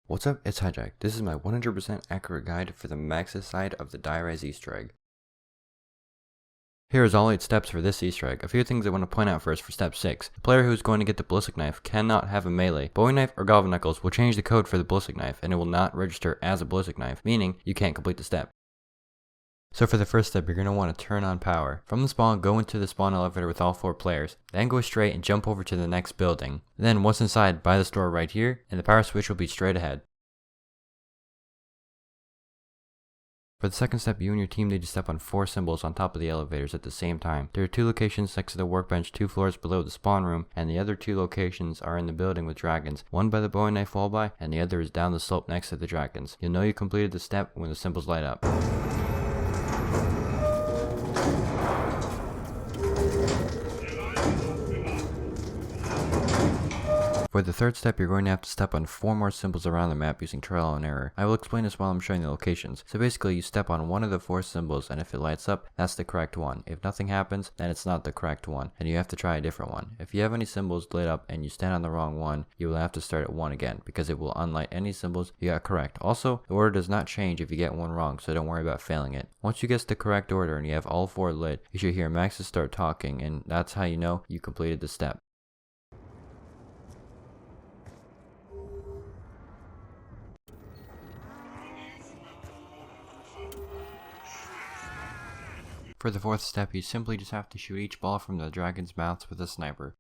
What's up, it's Hijack. This is my 100% accurate guide for the Maxis side of the Die-Rise Easter egg. Here is all 8 steps for this Easter egg. A few things I want to point out first for step 6. The player who is going to get the ballistic knife cannot have a melee. Bowie knife or Goblin Knuckles will change the code for the ballistic knife and it will not register as a ballistic knife, meaning you can't complete the step. So for the first step, you're going to want to turn on power. From the spawn, go into the spawn elevator with all 4 players, then go straight and jump over to the next building. Then once inside, buy the store right here, and the power switch will be straight ahead. For the second step, you and your team need to step on 4 symbols on top of the elevators at the same time. There are 2 locations next to the workbench 2 floors below the spawn room, and the other 2 locations are in the building with dragons. One by the Bowie knife wall by, and the other is down the slope next to the dragons. You'll know you completed the step when the symbols light up. For the third step, you're going to have to step on 4 more symbols around the map using trial and error. I will explain this while I'm showing the locations. So basically, you step on one of the 4 symbols, and if it lights up, that's the correct one. If nothing happens, then it's not the correct one, and you have to try a different one. If you have any symbols lit up and you stand on the wrong one, you will have to start at 1 again, because it will unlight any symbols you got correct. Also, the order does not change if you get one wrong, so don't worry about failing it. Once you guess the correct order and you have all 4 lit, you should hear Maxis start talking, and that's how you know you completed the step. For the 4th step, you simply just have to shoot each ball from the dragon's mouths with a sniper.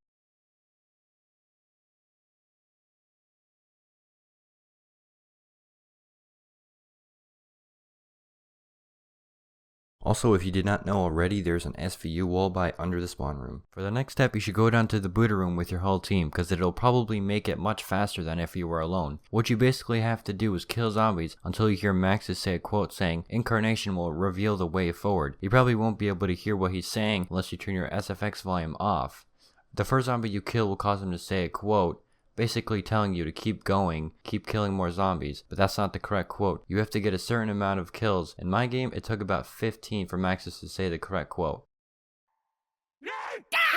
Also, if you did not know already, there's an SVU wall by under the spawn room. For the next step, you should go down to the Buddha room with your whole team, because it'll probably make it much faster than if you were alone. What you basically have to do is kill zombies until you hear Maxis say a quote saying, "Incarnation will reveal the way forward." You probably won't be able to hear what he's saying unless you turn your SFX volume off. The first zombie you kill will cause him to say a quote, basically telling you to keep going, keep killing more zombies, but that's not the correct quote. You have to get a certain amount of kills. In my game, it took about 15 for Maxis to say the correct quote.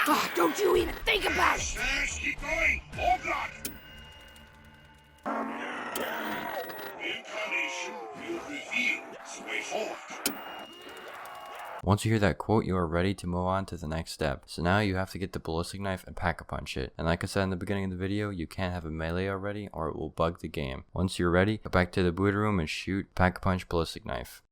Oh, don't you even think about it! Keep going! Hold on! Incarnation will reveal the way forward. Once you hear that quote, you are ready to move on to the next step. So now you have to get the ballistic knife and pack-a-punch it. And like I said in the beginning of the video, you can't have a melee already or it will bug the game. Once you're ready, go back to the Buddha room and shoot pack-a-punch ballistic knife.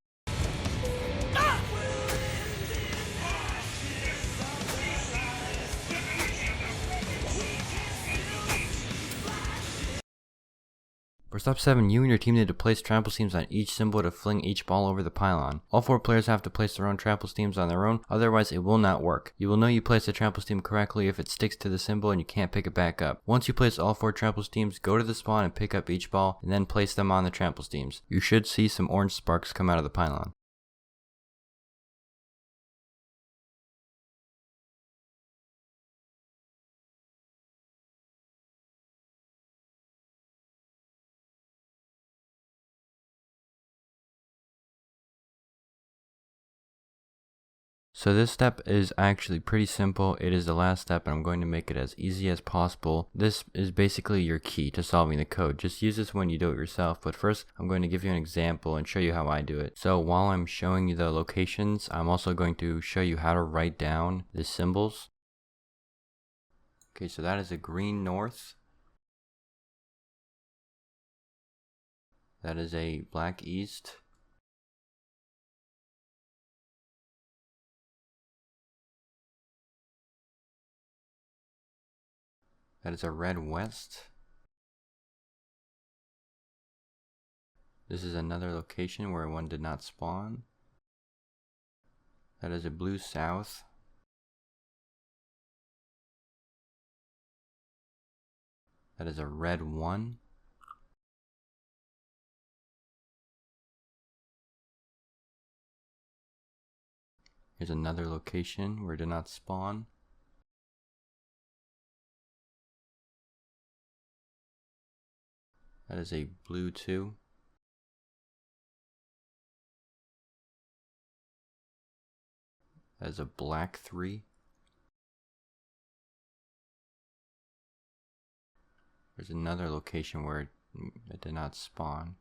For step 7, you and your team need to place trample steams on each symbol to fling each ball over the pylon. All 4 players have to place their own trample steams on their own, otherwise it will not work. You will know you placed the trample steam correctly if it sticks to the symbol and you can't pick it back up. Once you place all 4 trample steams, go to the spawn and pick up each ball, and then place them on the trample steams. You should see some orange sparks come out of the pylon. So this step is actually pretty simple. It is the last step and I'm going to make it as easy as possible. This is basically your key to solving the code. Just use this when you do it yourself, but first I'm going to give you an example and show you how I do it. So while I'm showing you the locations, I'm also going to show you how to write down the symbols. Okay, so that is a green north. That is a black east. That is a red west. This is another location where one did not spawn. That is a blue south. That is a red 1. Here's another location where it did not spawn. That is a blue 2. That is a black 3. There's another location where it It did not spawn.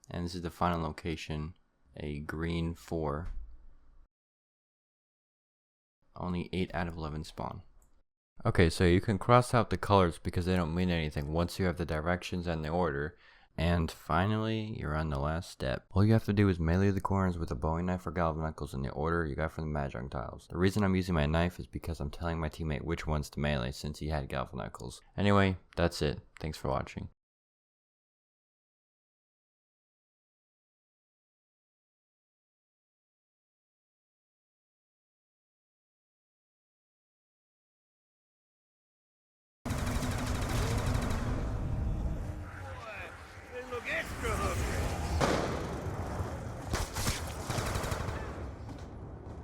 And this is the final location, a green 4. Only 8 out of 11 spawn. Okay, so you can cross out the colors because they don't mean anything once you have the directions and the order. And finally, you're on the last step. All you have to do is melee the corners with a bowie knife or galvanicles in the order you got from the Mahjong tiles. The reason I'm using my knife is because I'm telling my teammate which ones to melee since he had galvanicles. Anyway, that's it. Thanks for watching.